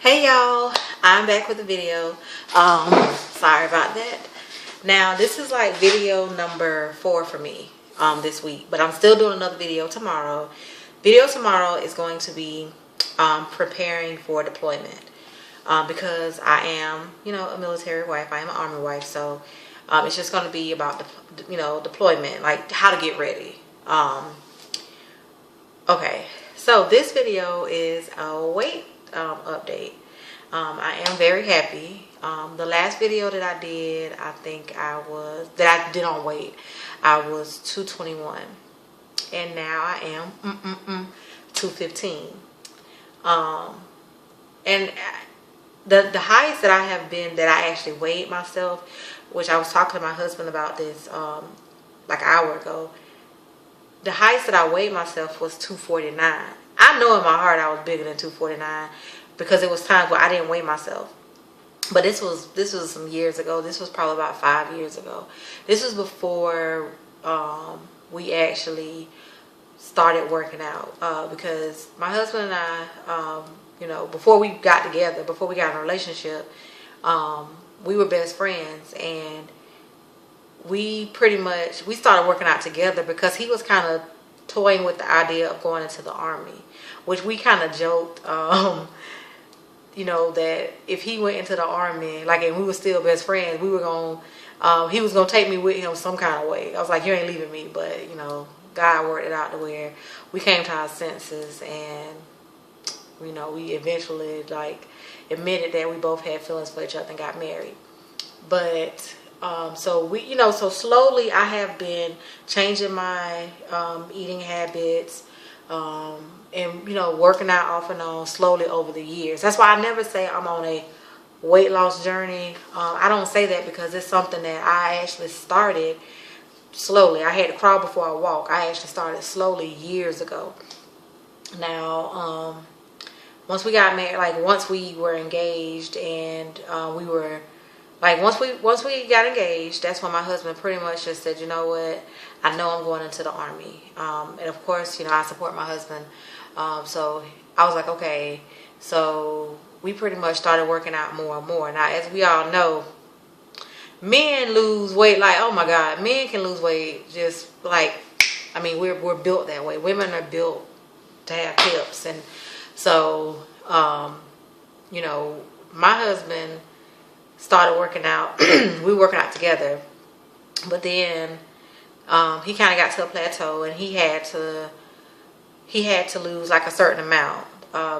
Hey y'all, I'm back with a video. Sorry about that. Now this is like video number 4 for me this week, but I'm still doing another video tomorrow. Video tomorrow is going to be preparing for deployment because I am, a military wife. I am an army wife, so it's just going to be about deployment, like how to get ready. Okay, so this video is a weight update. I am very happy. The last video that I did, I did on weight, I was 221, and now I am 215. And the highest that I have been, that I actually weighed myself, which I was talking to my husband about this like an hour ago. The highest that I weighed myself was 249. I know in my heart I was bigger than 249 because it was times where I didn't weigh myself. But this was some years ago. This was probably about 5 years ago. This was before we actually started working out because my husband and I, before we got together, before we got in a relationship, we were best friends, and we started working out together because he was kind of toying with the idea of going into the army, which we kind of joked, that if he went into the army, like, and we were still best friends, he was going to take me with him some kind of way. I was like, you ain't leaving me, but, God worked it out to where we came to our senses, and, we eventually, admitted that we both had feelings for each other and got married. But so slowly I have been changing my eating habits and working out off and on slowly over the years. That's why I never say I'm on a weight loss journey. I don't say that because it's something that I actually started slowly. I had to crawl before I walk. I actually started slowly years ago. Now once we got married, once we were engaged, and once we got engaged, that's when my husband pretty much just said, you know what, I know I'm going into the army. And of course, I support my husband. So I was like, okay. So we pretty much started working out more and more. Now, as we all know, men lose weight oh my God, men can lose weight just we're built that way. Women are built to have hips. And so, my husband started working out. We were working out together, but then he kind of got to a plateau, and he had to lose a certain amount.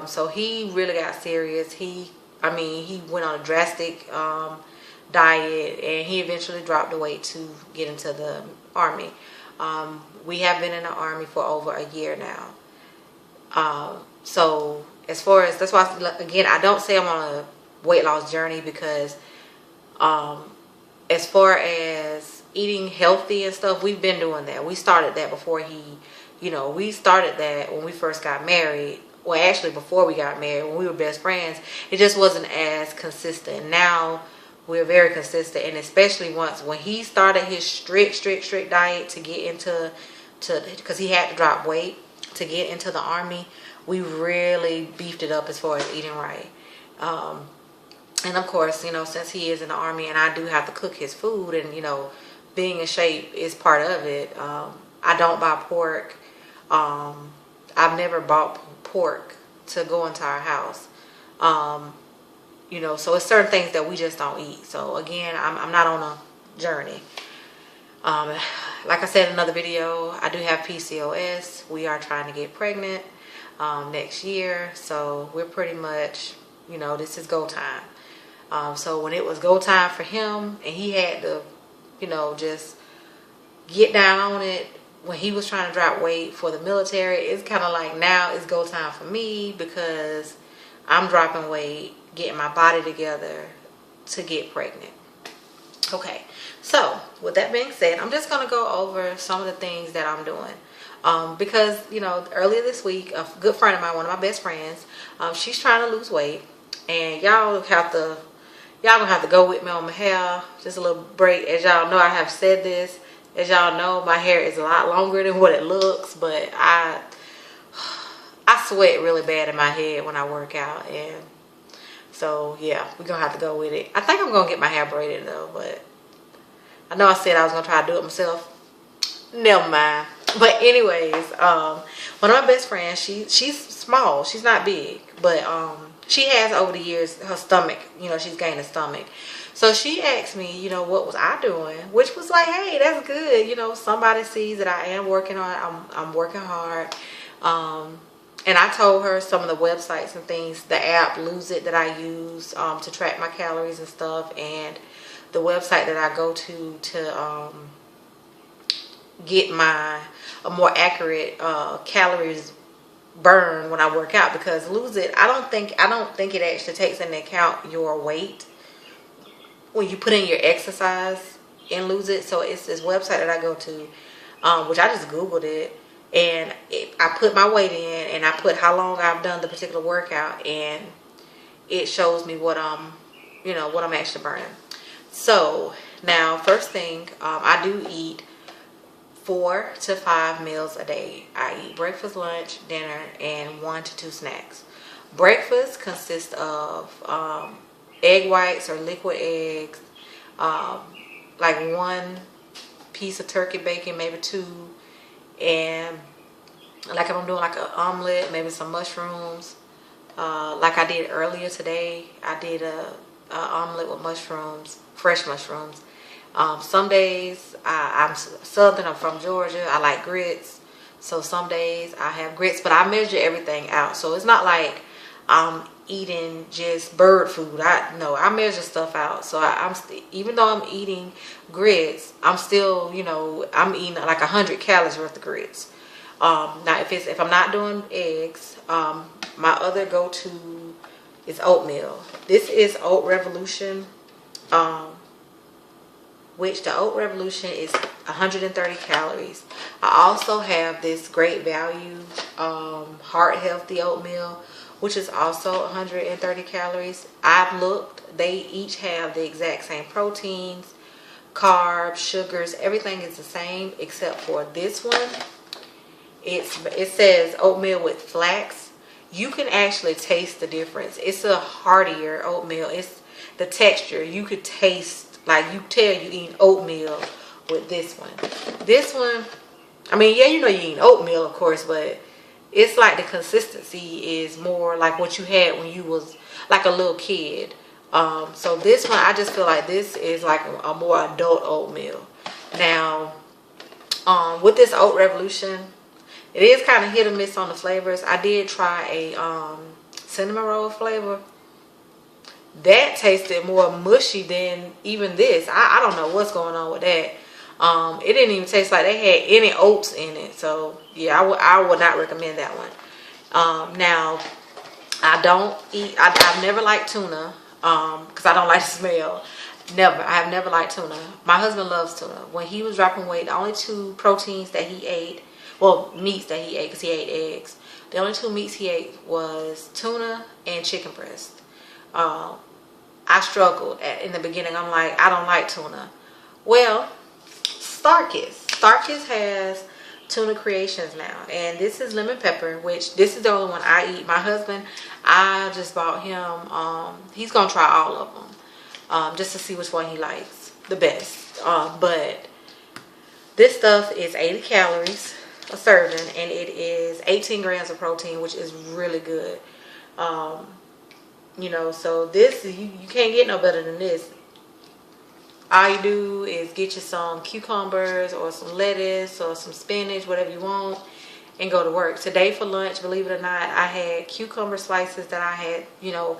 So he really got serious. He went on a drastic diet, and he eventually dropped the weight to get into the army. We have been in the army for over a year now. So as far as, that's why, again, I don't say I'm on a weight loss journey because as far as eating healthy and stuff, we've been doing that. We started that before we started that when we first got married. Well, actually before we got married, when we were best friends, it just wasn't as consistent. Now we're very consistent, and especially when he started his strict diet to get into, because he had to drop weight to get into the army, we really beefed it up as far as eating right. And of course, since he is in the army and I do have to cook his food, and, being in shape is part of it. I don't buy pork. I've never bought pork to go into our house. So it's certain things that we just don't eat. So again, I'm not on a journey. Like I said in another video, I do have PCOS. We are trying to get pregnant next year. So we're pretty much, this is go time. So when it was go time for him, and he had to, just get down on it when he was trying to drop weight for the military, it's kind of like now it's go time for me because I'm dropping weight, getting my body together to get pregnant. Okay, so with that being said, I'm just going to go over some of the things that I'm doing. Because, earlier this week, a good friend of mine, one of my best friends, she's trying to lose weight, and y'all gonna have to go with me on my hair. Just a little break. As y'all know, I have said this. As y'all know, my hair is a lot longer than what it looks, but I sweat really bad in my head when I work out, and So yeah, we're gonna have to go with it. I think I'm gonna get my hair braided though, but I know I said I was gonna try to do it myself. Never mind. But anyways, one of my best friends, she's small, she's not big, but she has over the years her stomach, you know, she's gained a stomach. So she asked me, you know, what was I doing, which was like, hey, that's good, you know, somebody sees that I am working on it. I'm working hard. And I told her some of the websites and things, the app Lose It that I use to track my calories and stuff, and the website that I go to get a more accurate calories burn when I work out. Because Lose It, I don't think it actually takes into account your weight when you put in your exercise and Lose It. So it's this website that I go to, which I just Googled it, and I put my weight in and I put how long I've done the particular workout, and it shows me what I'm actually burning. So now, first thing, I do eat 4 to 5 meals a day. I eat breakfast, lunch, dinner, and 1 to 2 snacks. Breakfast consists of egg whites or liquid eggs, like 1 piece of turkey bacon, maybe 2, and like if I'm doing like an omelet, maybe some mushrooms. Like I did earlier today, I did a omelet with mushrooms, fresh mushrooms. Some days I'm Southern, I'm from Georgia, I like grits. So some days I have grits, but I measure everything out. So it's not like I'm eating just bird food. I measure stuff out. So even though I'm eating grits, I'm still, you know, I'm eating like 100 calories worth of grits. Now if I'm not doing eggs, my other go-to is oatmeal. This is Oat Revolution, which the Oat Revolution is 130 calories. I also have this Great Value Heart Healthy Oatmeal, which is also 130 calories. I've looked, they each have the exact same proteins, carbs, sugars, everything is the same except for this one. It says oatmeal with flax. You can actually taste the difference. It's a heartier oatmeal. It's the texture. You could taste, like you tell you eating oatmeal with this one. This one, I mean, yeah, you know you're eating oatmeal, of course, but it's like the consistency is more like what you had when you was like a little kid. So this one, I just feel like this is like a more adult oatmeal. Now, with this Oat Revolution, it is kind of hit or miss on the flavors. I did try a cinnamon roll flavor. That tasted more mushy than even this. I don't know what's going on with that. It didn't even taste like they had any oats in it. So yeah, I would not recommend that one. Now, I've never liked tuna because I don't like the smell. Never. I have never liked tuna. My husband loves tuna. When he was dropping weight, the only 2 proteins that he ate, well, meats that he ate, because he ate eggs. The only 2 meats he ate was tuna and chicken breast. I struggled in the beginning. I'm like, I don't like tuna. Well, Starkist has tuna creations now, and this is lemon pepper, which this is the only one I eat. My husband, I just bought him, he's gonna try all of them, just to see which one he likes the best. But this stuff is 80 calories a serving, and it is 18 grams of protein, which is really good. You know, so this, you can't get no better than this. All you do is get you some cucumbers or some lettuce or some spinach, whatever you want, and go to work. Today for lunch, believe it or not, I had cucumber slices that I had, you know,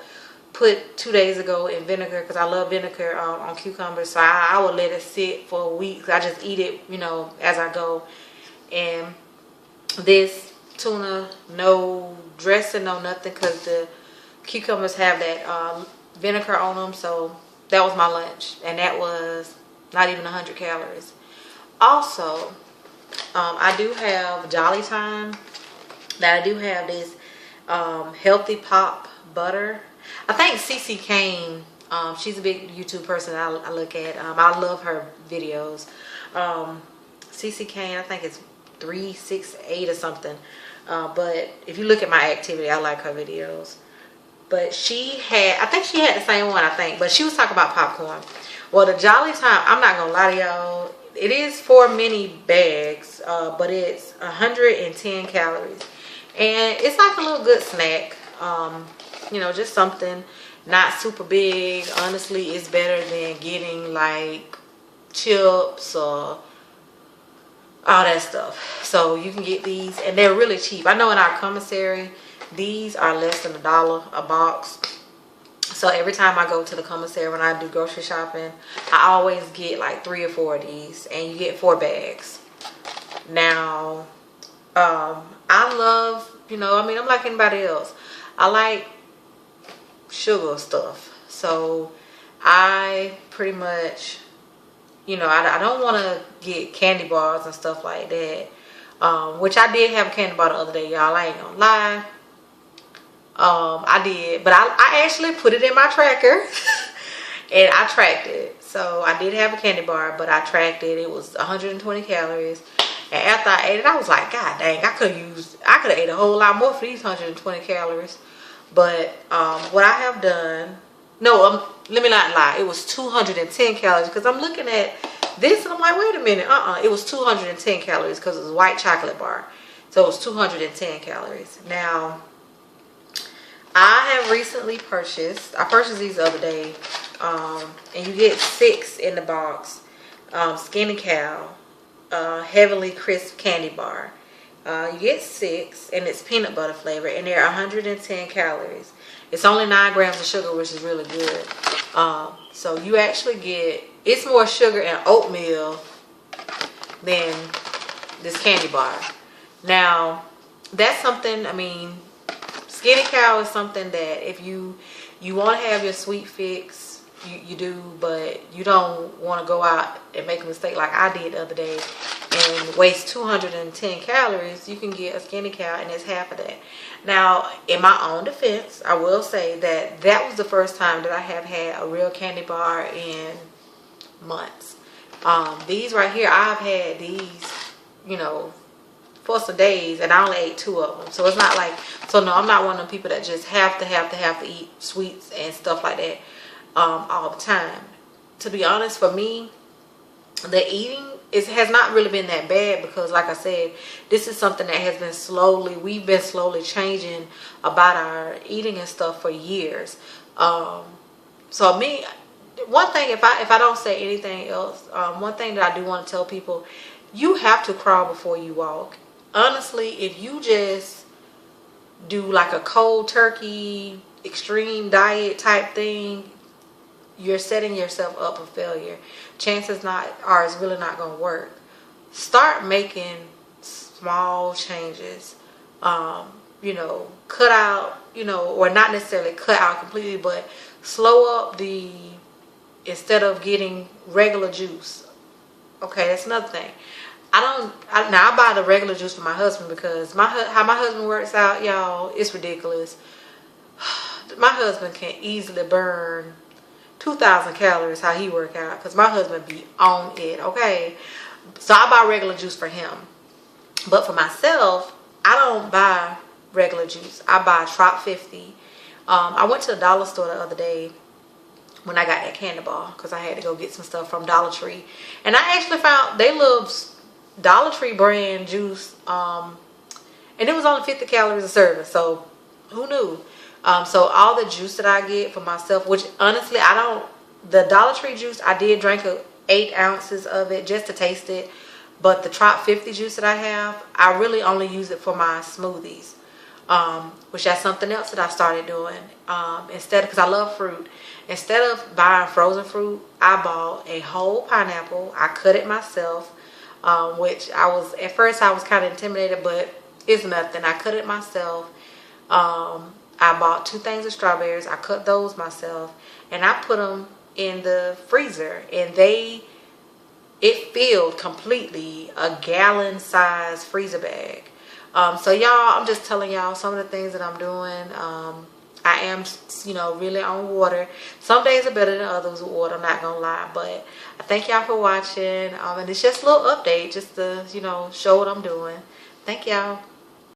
put 2 days ago in vinegar, because I love vinegar on cucumbers. So I would let it sit for a week. I just eat it, you know, as I go. And this tuna, no dressing, no nothing, because the cucumbers have that vinegar on them. So that was my lunch, and that was not even 100 calories. Also, I do have Jolly Time. That I do have this Healthy Pop butter. I think CC Kane, she's a big YouTube person I look at. I love her videos. CC Kane, I think it's 368 or something. But if you look at my activity, I like her videos. But she had, I think she had the same one, I think. But she was talking about popcorn. Well, the Jolly Time, I'm not gonna lie to y'all. It is 4 mini bags, but it's 110 calories. And it's like a little good snack. You know, just something not super big. Honestly, it's better than getting like chips or all that stuff. So you can get these, and they're really cheap. I know in our commissary, these are less than $1 a box. So every time I go to the commissary when I do grocery shopping, I always get like 3 or 4 of these, and you get 4 bags. Now, I love, you know, I mean, I'm like anybody else. I like sugar stuff. So I pretty much, you know, I don't want to get candy bars and stuff like that. Which I did have a candy bar the other day, y'all. I ain't gonna lie. I did, but I actually put it in my tracker and I tracked it. So I did have a candy bar, but I tracked it. It was 120 calories. And after I ate it, I was like, God dang, I could have ate a whole lot more for these 120 calories. But what I have done, no, let me not lie. It was 210 calories because I'm looking at this and I'm like, wait a minute. It was 210 calories because it was a white chocolate bar. So it was 210 calories. Now, I have recently purchased, I purchased these the other day, and you get 6 in the box. Skinny Cow, Heavenly Crisp Candy Bar. You get 6, and it's peanut butter flavor, and they're 110 calories. It's only 9 grams of sugar, which is really good. So you actually get, it's more sugar and oatmeal than this candy bar. Now, that's something, I mean, Skinny Cow is something that if you want to have your sweet fix, you do, but you don't want to go out and make a mistake like I did the other day and waste 210 calories, you can get a Skinny Cow and it's half of that. Now, in my own defense, I will say that that was the first time that I have had a real candy bar in months. These right here, I've had these, you know, for some days, and I only ate 2 of them. So it's not like, so no, I'm not one of them people that just have to eat sweets and stuff like that all the time. To be honest, for me, the eating has not really been that bad because, like I said, this is something that has been we've been slowly changing about our eating and stuff for years. So me, one thing, if I don't say anything else, one thing that I do want to tell people, you have to crawl before you walk. Honestly, if you just do like a cold turkey, extreme diet type thing, you're setting yourself up for failure. Chances are it's really not going to work. Start making small changes. You know, cut out, you know, or not necessarily cut out completely, but slow up instead of getting regular juice. Okay, that's another thing. Now I buy the regular juice for my husband because how my husband works out, y'all, it's ridiculous. My husband can easily burn 2,000 calories how he work out because my husband be on it, okay? So I buy regular juice for him. But for myself, I don't buy regular juice. I buy Trop 50. I went to the dollar store the other day when I got that candy bar because I had to go get some stuff from Dollar Tree. And I actually found they love Dollar Tree brand juice, and it was only 50 calories a serving, so who knew? So all the juice that I get for myself, which honestly the Dollar Tree juice, I did drink 8 ounces of it just to taste it, but the Trop 50 juice that I have, I really only use it for my smoothies, which that's something else that I started doing. Because I love fruit, instead of buying frozen fruit, I bought a whole pineapple. I cut it myself. Which at first I was kind of intimidated, but it's nothing. I cut it myself. I bought 2 things of strawberries. I cut those myself, and I put them in the freezer, and it filled completely a gallon size freezer bag. So y'all, I'm just telling y'all some of the things that I'm doing. I am, you know, really on water. Some days are better than others with water, I'm not gonna lie. But I thank y'all for watching. And it's just a little update just to, you know, show what I'm doing. Thank y'all.